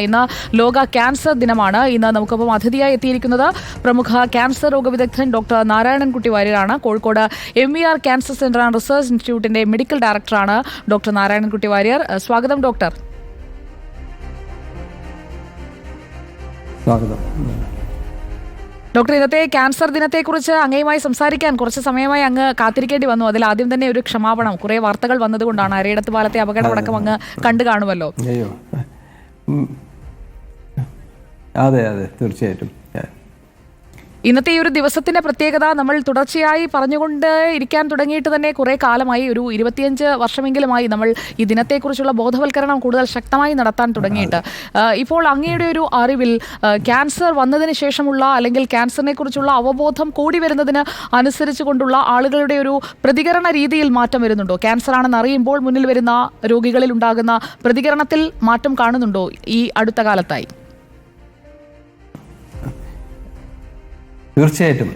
ഇന്ന് ലോക ക്യാൻസർ ദിനമാണ്. ഇന്ന് നമുക്കൊപ്പം അതിഥിയായി എത്തിയിരിക്കുന്നത് പ്രമുഖ ക്യാൻസർ രോഗവിദഗ്ധൻ ഡോക്ടർ നാരായണൻകുട്ടി വാര്യരാണ്. Kozhikode MER cancer centre and research ഇൻസ്റ്റിറ്റ്യൂട്ടിന്റെ മെഡിക്കൽ ഡയറക്ടറാണ് ഡോക്ടർ നാരായണൻകുട്ടി വാര്യർ. സ്വാഗതം ഡോക്ടർ. സ്വാഗതം ഡോക്ടർ, ഇന്നത്തെ ക്യാൻസർ ദിനത്തെക്കുറിച്ച് അങ്ങയുമായി സംസാരിക്കാൻ കുറച്ച് സമയമായി അങ്ങ് കാത്തിരിക്കേണ്ടി വന്നു. അതിൽ ആദ്യം തന്നെ ഒരു ക്ഷമാപണം. കുറേ വാർത്തകൾ വന്നതുകൊണ്ടാണ്. അരയിടത്ത് പാലത്തെ അപകടമടക്കം അങ്ങ് കണ്ടു കാണുമല്ലോ. അയ്യോ, അതെ തീർച്ചയായിട്ടും. ഇന്നത്തെ ഈ ഒരു ദിവസത്തിന്റെ പ്രത്യേകത നമ്മൾ തുടർച്ചയായി പറഞ്ഞുകൊണ്ട് ഇരിക്കാൻ തുടങ്ങിയിട്ട് തന്നെ കുറെ കാലമായി, ഒരു 25 വർഷമെങ്കിലുമായി നമ്മൾ ഈ ദിനത്തെക്കുറിച്ചുള്ള ബോധവൽക്കരണം കൂടുതൽ ശക്തമായി നടത്താൻ തുടങ്ങിയിട്ട്. ഇപ്പോൾ അങ്ങയുടെ ഒരു അറിവിൽ ക്യാൻസർ വന്നതിന് ശേഷമുള്ള അല്ലെങ്കിൽ ക്യാൻസറിനെ കുറിച്ചുള്ള അവബോധം കൂടി വരുന്നതിന് അനുസരിച്ച് കൊണ്ടുള്ള ആളുകളുടെ ഒരു പ്രതികരണ രീതിയിൽ മാറ്റം വരുന്നുണ്ടോ? ക്യാൻസർ ആണെന്ന് അറിയുമ്പോൾ മുന്നിൽ വരുന്ന രോഗികളിൽ ഉണ്ടാകുന്ന പ്രതികരണത്തിൽ മാറ്റം കാണുന്നുണ്ടോ ഈ അടുത്ത കാലത്തായി? തീർച്ചയായിട്ടും.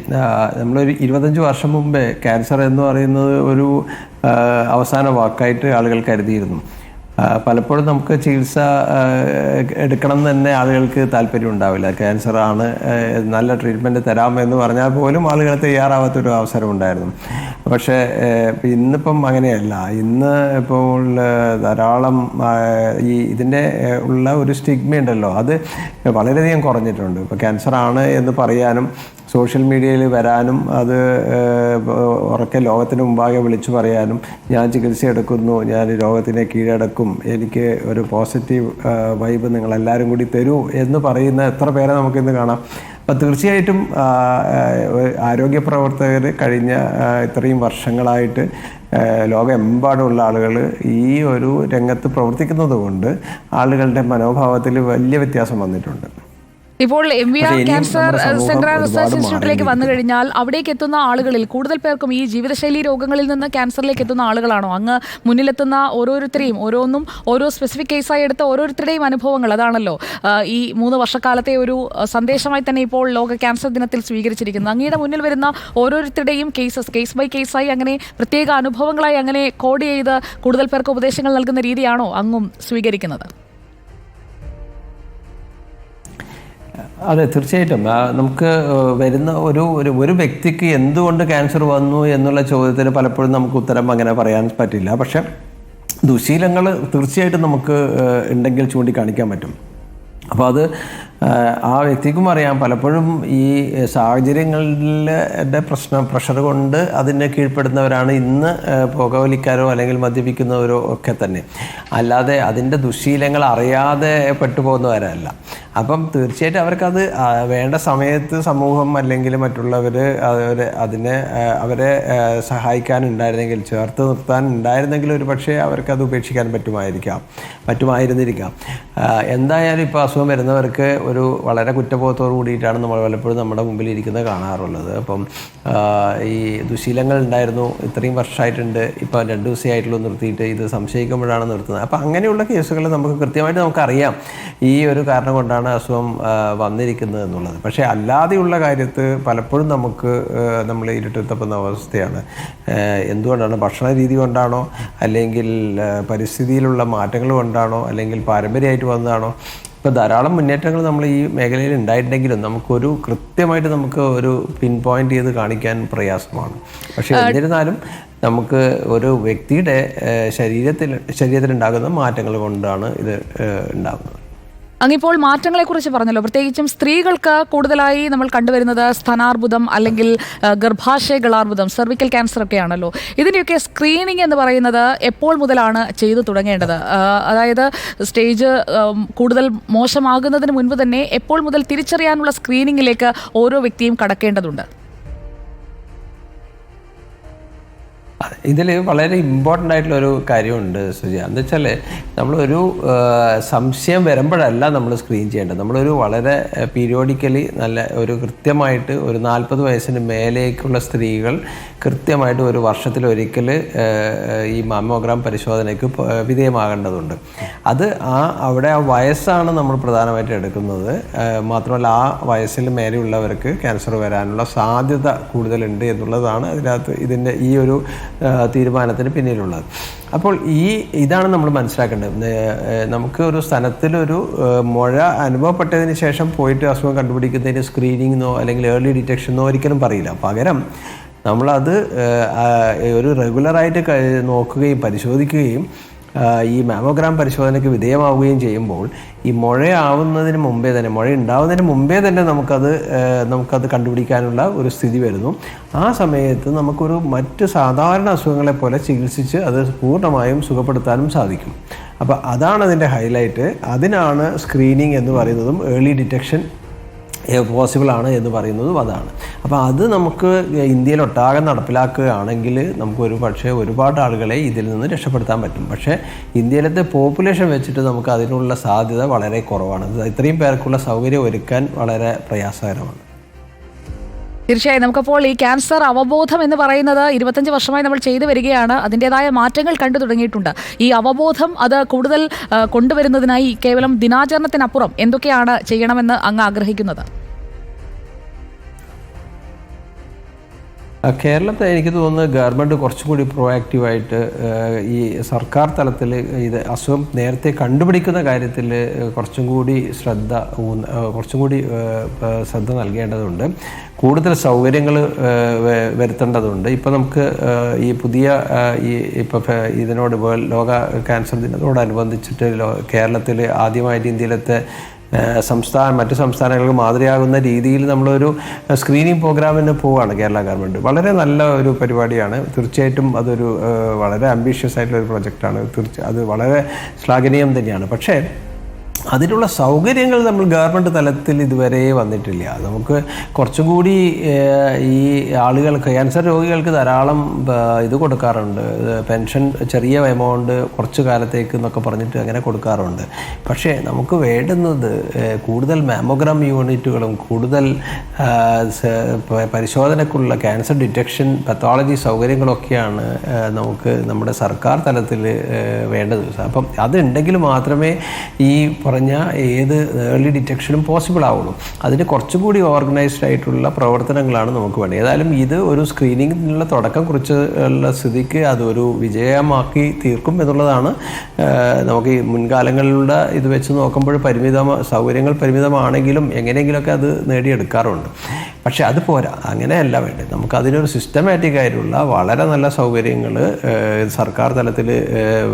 നമ്മളൊരു 25 വർഷം മുമ്പേ ക്യാൻസർ എന്ന് പറയുന്നത് ഒരു അവസാന വാക്കായിട്ട് ആളുകൾ കരുതിയിരുന്നു. പലപ്പോഴും നമുക്ക് ചികിത്സ എടുക്കണം എന്ന് തന്നെ ആളുകൾക്ക് താല്പര്യം ഉണ്ടാവില്ല. ക്യാൻസർ ആണ്, നല്ല ട്രീറ്റ്മെൻറ്റ് തരാമെന്ന് പറഞ്ഞാൽ പോലും ആളുകൾ തയ്യാറാവാത്തൊരു അവസരം ഉണ്ടായിരുന്നു. പക്ഷേ ഇന്നിപ്പം അങ്ങനെയല്ല. ഇന്ന് ഇപ്പോൾ ധാരാളം ഇതിൻ്റെ ഉള്ള ഒരു സ്റ്റിഗ്മ ഉണ്ടല്ലോ, അത് വളരെയധികം കുറഞ്ഞിട്ടുണ്ട്. ഇപ്പോൾ ക്യാൻസർ ആണ് എന്ന് പറയാനും സോഷ്യൽ മീഡിയയിൽ വരാനും അത് ഉറക്കെ ലോകത്തിന് മുമ്പാകെ വിളിച്ചു പറയാനും, ഞാൻ ചികിത്സ എടുക്കുന്നു, ഞാൻ രോഗത്തിനെ കീഴടക്കും, എനിക്ക് ഒരു പോസിറ്റീവ് വൈബ് നിങ്ങളെല്ലാവരും കൂടി തരൂ എന്ന് പറയുന്ന എത്ര പേരെ നമുക്കിന്ന് കാണാം. അപ്പോൾ തീർച്ചയായിട്ടും ആരോഗ്യ പ്രവർത്തകർ കഴിഞ്ഞ ഇത്രയും വർഷങ്ങളായിട്ട് ലോകമെമ്പാടുമുള്ള ആളുകൾ ഈ ഒരു രംഗത്ത് പ്രവർത്തിക്കുന്നത് കൊണ്ട് ആളുകളുടെ മനോഭാവത്തിൽ വലിയ വ്യത്യാസം വന്നിട്ടുണ്ട്. ഇപ്പോൾ MER cancer centre and research ഇൻസ്റ്റിറ്റ്യൂട്ടിലേക്ക് വന്നു കഴിഞ്ഞാൽ അവിടേക്ക് എത്തുന്ന ആളുകളിൽ കൂടുതൽ പേർക്കും ഈ ജീവിതശൈലി രോഗങ്ങളിൽ നിന്ന് ക്യാൻസറിലേക്ക് എത്തുന്ന ആളുകളാണോ? അങ്ങ് മുന്നിലെത്തുന്ന ഓരോരുത്തരെയും ഓരോന്നും ഓരോ സ്പെസിഫിക് കേസായി എടുത്ത ഓരോരുത്തരുടെയും അനുഭവങ്ങൾ അതാണല്ലോ ഈ 3 വർഷക്കാലത്തെ ഒരു സന്ദേശമായി തന്നെ ഇപ്പോൾ ലോക ക്യാൻസർ ദിനത്തിൽ സ്വീകരിച്ചിരിക്കുന്നത്. അങ്ങയുടെ മുന്നിൽ വരുന്ന ഓരോരുത്തരുടെയും കേസ് ബൈ കേസായി അങ്ങനെ പ്രത്യേക അനുഭവങ്ങളായി അങ്ങനെ കോഡ് ചെയ്ത് കൂടുതൽ പേർക്ക് ഉപദേശങ്ങൾ നൽകുന്ന രീതിയാണോ അങ്ങും സ്വീകരിക്കുന്നത്? അതെ, തീർച്ചയായിട്ടും. നമുക്ക് വരുന്ന ഒരു വ്യക്തിക്ക് എന്തുകൊണ്ട് ക്യാൻസർ വന്നു എന്നുള്ള ചോദ്യത്തിന് പലപ്പോഴും നമുക്ക് ഉത്തരം അങ്ങനെ പറയാൻ പറ്റില്ല. പക്ഷെ ദുശീലങ്ങൾ തീർച്ചയായിട്ടും നമുക്ക് ഉണ്ടെങ്കിൽ ചൂണ്ടിക്കാണിക്കാൻ പറ്റും. അപ്പോൾ അത് ആ വ്യക്തിക്കും അറിയാം. പലപ്പോഴും ഈ സാഹചര്യങ്ങളുടെ പ്രഷർ കൊണ്ട് അതിനെ കീഴ്പ്പെടുന്നവരാണ് ഇന്ന് പുകവലിക്കാരോ അല്ലെങ്കിൽ മദ്യപിക്കുന്നവരോ ഒക്കെ തന്നെ. അല്ലാതെ അതിൻ്റെ ദുശീലങ്ങൾ അറിയാതെ പെട്ടുപോകുന്നവരല്ല. അപ്പം തീർച്ചയായിട്ടും അവർക്കത് വേണ്ട സമയത്ത് സമൂഹം അല്ലെങ്കിൽ മറ്റുള്ളവർ അവരെ സഹായിക്കാനുണ്ടായിരുന്നെങ്കിൽ, ചേർത്ത് നിർത്താൻ ഉണ്ടായിരുന്നെങ്കിൽ ഒരു പക്ഷേ അവർക്കത് ഉപേക്ഷിക്കാൻ പറ്റുമായിരുന്നിരിക്കാം. എന്തായാലും ഇപ്പോൾ അസുഖം വരുന്നവർക്ക് ഒരു വളരെ കുറ്റബോധത്തോടു കൂടിയിട്ടാണ് നമ്മൾ പലപ്പോഴും നമ്മുടെ മുമ്പിൽ ഇരിക്കുന്നത് കാണാറുള്ളത്. അപ്പം ഈ ദുശീലങ്ങൾ ഉണ്ടായിരുന്നു, ഇത്രയും വർഷമായിട്ടുണ്ട്, ഇപ്പോൾ 2 ദിവസമായിട്ടുള്ളൂ നിർത്തിയിട്ട്, ഇത് സംശയിക്കുമ്പോഴാണ് നിർത്തുന്നത്. അപ്പം അങ്ങനെയുള്ള കേസുകൾ നമുക്ക് കൃത്യമായിട്ട് നമുക്കറിയാം ഈ ഒരു കാരണം കൊണ്ടാണ് അസുഖം വന്നിരിക്കുന്നത് എന്നുള്ളത്. പക്ഷേ അല്ലാതെയുള്ള കാര്യത്ത് പലപ്പോഴും നമ്മൾ ഇരുട്ടെത്തപ്പെടുന്ന അവസ്ഥയാണ്. എന്തുകൊണ്ടാണ്? ഭക്ഷണ രീതി കൊണ്ടാണോ, അല്ലെങ്കിൽ പരിസ്ഥിതിയിലുള്ള മാറ്റങ്ങൾ കൊണ്ടാണോ, അല്ലെങ്കിൽ പാരമ്പര്യമായിട്ട് വന്നതാണോ? ഇപ്പോൾ ധാരാളം മുന്നേറ്റങ്ങൾ നമ്മൾ ഈ മേഖലയിൽ ഉണ്ടായിട്ടുണ്ടെങ്കിലും കൃത്യമായിട്ട് നമുക്ക് ഒരു പിൻ പോയിന്റ് ചെയ്ത് കാണിക്കാൻ പ്രയാസമാണ്. പക്ഷേ എന്നിരുന്നാലും നമുക്ക് ഒരു വ്യക്തിയുടെ ശരീരത്തിലുണ്ടാകുന്ന മാറ്റങ്ങൾ കൊണ്ടാണ് ഇത് ഉണ്ടാകുന്നത്. അങ്ങിപ്പോൾ മാറ്റങ്ങളെക്കുറിച്ച് പറഞ്ഞല്ലോ. പ്രത്യേകിച്ചും സ്ത്രീകൾക്ക് കൂടുതലായി നമ്മൾ കണ്ടുവരുന്നത് സ്ഥാനാർബുദം അല്ലെങ്കിൽ ഗർഭാശയഗളാർബുദം, സെർവിക്കൽ ക്യാൻസർ ഒക്കെയാണല്ലോ. ഇതിൻ്റെയൊക്കെ സ്ക്രീനിങ് എന്ന് പറയുന്നത് എപ്പോൾ മുതലാണ് ചെയ്തു തുടങ്ങേണ്ടത്? അതായത് സ്റ്റേജ് കൂടുതൽ മോശമാകുന്നതിന് മുൻപ് തന്നെ എപ്പോൾ മുതൽ തിരിച്ചറിയാനുള്ള സ്ക്രീനിങ്ങിലേക്ക് ഓരോ വ്യക്തിയും കടക്കേണ്ടതുണ്ട്? ഇതിൽ വളരെ ഇമ്പോർട്ടൻ്റ് ആയിട്ടുള്ളൊരു കാര്യമുണ്ട് സുജ. എന്ന് വെച്ചാൽ നമ്മളൊരു സംശയം വരുമ്പോഴല്ല നമ്മൾ സ്ക്രീൻ ചെയ്യേണ്ടത്. നമ്മളൊരു വളരെ പീരിയോഡിക്കലി ഒരു കൃത്യമായിട്ട് ഒരു 40 വയസ്സിന് മേലേക്കുള്ള സ്ത്രീകൾ കൃത്യമായിട്ട് ഒരു വർഷത്തിലൊരിക്കൽ ഈ മാമോഗ്രാം പരിശോധനയ്ക്ക് വിധേയമാകേണ്ടതുണ്ട്. അത് അവിടെ ആ വയസ്സാണ് നമ്മൾ പ്രധാനമായിട്ട് എടുക്കുന്നത്. മാത്രമല്ല ആ വയസ്സിൽ മേലെയുള്ളവർക്ക് ക്യാൻസർ വരാനുള്ള സാധ്യത കൂടുതലുണ്ട് എന്നുള്ളതാണ് അതിനകത്ത് ഇതിൻ്റെ ഈ ഒരു തീരുമാനത്തിന് പിന്നിലുള്ളത്. അപ്പോൾ ഇതാണ് നമ്മൾ മനസ്സിലാക്കേണ്ടത്. നമുക്ക് ഒരു സ്ഥലത്തിലൊരു മുഴ അനുഭവപ്പെട്ടതിന് ശേഷം പോയിട്ട് അസുഖം കണ്ടുപിടിക്കുന്നതിന് സ്ക്രീനിങ്ങോ അല്ലെങ്കിൽ ഏർലി ഡിറ്റക്ഷനോ ഒരിക്കലും പറയില്ല. പകരം നമ്മളത് ഒരു റെഗുലറായിട്ട് നോക്കുകയും പരിശോധിക്കുകയും ഈ മാമോഗ്രാം പരിശോധനയ്ക്ക് വിധേയമാവുകയും ചെയ്യുമ്പോൾ ഈ മുഴ ഉണ്ടാവുന്നതിന് മുമ്പേ തന്നെ നമുക്കത് കണ്ടുപിടിക്കാനുള്ള ഒരു സ്ഥിതി വരുന്നു. ആ സമയത്ത് നമുക്കൊരു മറ്റ് സാധാരണ അസുഖങ്ങളെ പോലെ ചികിത്സിച്ച് അത് പൂർണ്ണമായും സുഖപ്പെടുത്താനും സാധിക്കും. അപ്പോൾ അതാണ് അതിൻ്റെ ഹൈലൈറ്റ്. അതിനാണ് സ്ക്രീനിങ് എന്ന് പറയുന്നതും ഏർലി ഡിറ്റക്ഷൻ പോസിബിളാണ് എന്ന് പറയുന്നതും അതാണ്. അപ്പോൾ അത് നമുക്ക് ഇന്ത്യയിലൊട്ടാകെ നടപ്പിലാക്കുകയാണെങ്കിൽ നമുക്ക് ഒരുപാട് ആളുകളെ ഇതിൽ നിന്ന് രക്ഷപ്പെടുത്താൻ പറ്റും. പക്ഷേ ഇന്ത്യയിലത്തെ പോപ്പുലേഷൻ വെച്ചിട്ട് നമുക്ക് അതിനുള്ള സാധ്യത വളരെ കുറവാണ്. ഇത്രയും പേർക്കുള്ള സൗകര്യം ഒരുക്കാൻ വളരെ പ്രയാസകരമാണ്. തീർച്ചയായും നമുക്കപ്പോൾ ഈ ക്യാൻസർ അവബോധം എന്ന് പറയുന്നത് 25 വർഷമായി നമ്മൾ ചെയ്തു വരികയാണ്. അതിൻ്റെതായ മാറ്റങ്ങൾ കണ്ടു തുടങ്ങിയിട്ടുണ്ട്. ഈ അവബോധം അത് കൂടുതൽ കൊണ്ടുവരുന്നതിനായി കേവലം ദിനാചരണത്തിനപ്പുറം എന്തൊക്കെയാണ് ചെയ്യണമെന്ന് അങ്ങ് ആഗ്രഹിക്കുന്നത്? കേരളത്തിൽ എനിക്ക് തോന്നുന്നത് ഗവൺമെൻറ് കുറച്ചും കൂടി പ്രൊആക്റ്റീവായിട്ട് ഈ സർക്കാർ തലത്തിൽ ഇത് അസുഖം നേരത്തെ കണ്ടുപിടിക്കുന്ന കാര്യത്തിൽ കുറച്ചും കൂടി ശ്രദ്ധ നൽകേണ്ടതുണ്ട്. കൂടുതൽ സൗകര്യങ്ങൾ വരുത്തേണ്ടതുണ്ട്. ഇപ്പോൾ നമുക്ക് ഈ പുതിയ ഇതിനോട് ലോക ക്യാൻസർ ദിനത്തോടനുബന്ധിച്ചിട്ട് കേരളത്തിൽ ആദ്യമായിട്ട് ഇന്ത്യയിലത്തെ മറ്റ് സംസ്ഥാനങ്ങൾക്ക് മാതൃകയാകുന്ന രീതിയിൽ നമ്മളൊരു സ്ക്രീനിങ് പ്രോഗ്രാമിന് പോവുകയാണ് കേരള ഗവൺമെൻറ്. വളരെ നല്ല ഒരു പരിപാടിയാണ്. തീർച്ചയായിട്ടും അതൊരു വളരെ ആംബിഷ്യസ് ആയിട്ടുള്ള ഒരു പ്രൊജക്റ്റാണ്. അത് വളരെ ശ്ലാഘനീയം തന്നെയാണ്. പക്ഷേ അതിനുള്ള സൗകര്യങ്ങൾ നമ്മൾ ഗവൺമെൻറ് തലത്തിൽ ഇതുവരെ വന്നിട്ടില്ല. നമുക്ക് കുറച്ചും കൂടി ഈ ക്യാൻസർ രോഗികൾക്ക് ധാരാളം ഇത് കൊടുക്കാറുണ്ട്. പെൻഷൻ ചെറിയ എമൗണ്ട് കുറച്ച് കാലത്തേക്ക് എന്നൊക്കെ പറഞ്ഞിട്ട് അങ്ങനെ കൊടുക്കാറുണ്ട്. പക്ഷേ നമുക്ക് വേണ്ടുന്നത് കൂടുതൽ മാമോഗ്രാം യൂണിറ്റുകളും കൂടുതൽ പരിശോധനക്കുള്ള ക്യാൻസർ ഡിറ്റക്ഷൻ പത്തോളജി സൗകര്യങ്ങളൊക്കെയാണ് നമുക്ക് നമ്മുടെ സർക്കാർ തലത്തിൽ വേണ്ടത്. അപ്പം അതുണ്ടെങ്കിൽ മാത്രമേ ഈ പറഞ്ഞ ഏത് ഏർലി ഡിറ്റക്ഷനും പോസിബിൾ ആവുള്ളൂ. അതിന് കുറച്ചുകൂടി ഓർഗനൈസ്ഡ് ആയിട്ടുള്ള പ്രവർത്തനങ്ങളാണ് നമുക്ക് വേണ്ടത്. ഏതായാലും ഇത് ഒരു സ്ക്രീനിങ്ങിനുള്ള തുടക്കം കുറിച്ചുള്ള സ്ഥിതിക്ക് അതൊരു വിജയമാക്കി തീർക്കും എന്നുള്ളതാണ്. നമുക്ക് ഈ മുൻകാലങ്ങളിലുള്ള ഇത് വെച്ച് നോക്കുമ്പോൾ സൗകര്യങ്ങൾ പരിമിതമാണെങ്കിലും എങ്ങനെയെങ്കിലുമൊക്കെ അത് നേടിയെടുക്കാറുണ്ട്. പക്ഷെ അത് പോരാ, അങ്ങനെയല്ല വേണ്ടത്. നമുക്ക് അതിനൊരു സിസ്റ്റമാറ്റിക് ആയിട്ടുള്ള വളരെ നല്ല സൗകര്യങ്ങൾ സർക്കാർ തലത്തിൽ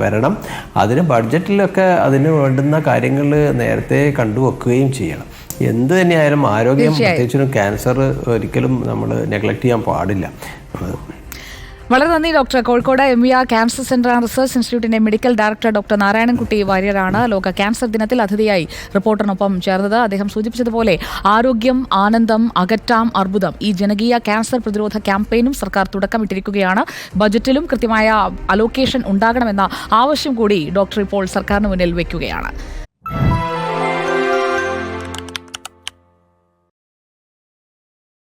വരണം. അതിന് ബഡ്ജറ്റിലൊക്കെ അതിന് വേണ്ടുന്ന കാര്യങ്ങൾ നേരത്തെ കണ്ടുവെക്കുകയും ചെയ്യണം. എന്ത് തന്നെയായാലും ആരോഗ്യം, പ്രത്യേകിച്ചും ക്യാൻസർ ഒരിക്കലും നമ്മൾ നെഗ്ലക്ട് ചെയ്യാൻ പാടില്ല. വളരെ നന്ദി doctor. Kozhikode MVR cancer centre and research ഇൻസ്റ്റിറ്റ്യൂട്ടിന്റെ മെഡിക്കൽ ഡയറക്ടർ ഡോക്ടർ നാരായണൻകുട്ടി വാര്യരാണ് ലോക ക്യാൻസർ ദിനത്തിൽ അതിഥിയായി റിപ്പോർട്ടറിനൊപ്പം ചേർന്നത്. അദ്ദേഹം സൂചിപ്പിച്ചതുപോലെ ആരോഗ്യം, ആനന്ദം, അകറ്റാം അർബുദം, ഈ ജനകീയ ക്യാൻസർ പ്രതിരോധ ക്യാമ്പയിനും സർക്കാർ തുടക്കമിട്ടിരിക്കുകയാണ്. ബജറ്റിലും കൃത്യമായ അലോക്കേഷൻ ഉണ്ടാകണമെന്ന ആവശ്യം കൂടി ഡോക്ടർ ഇപ്പോൾ സർക്കാരിന് മുന്നിൽ വയ്ക്കുകയാണ്.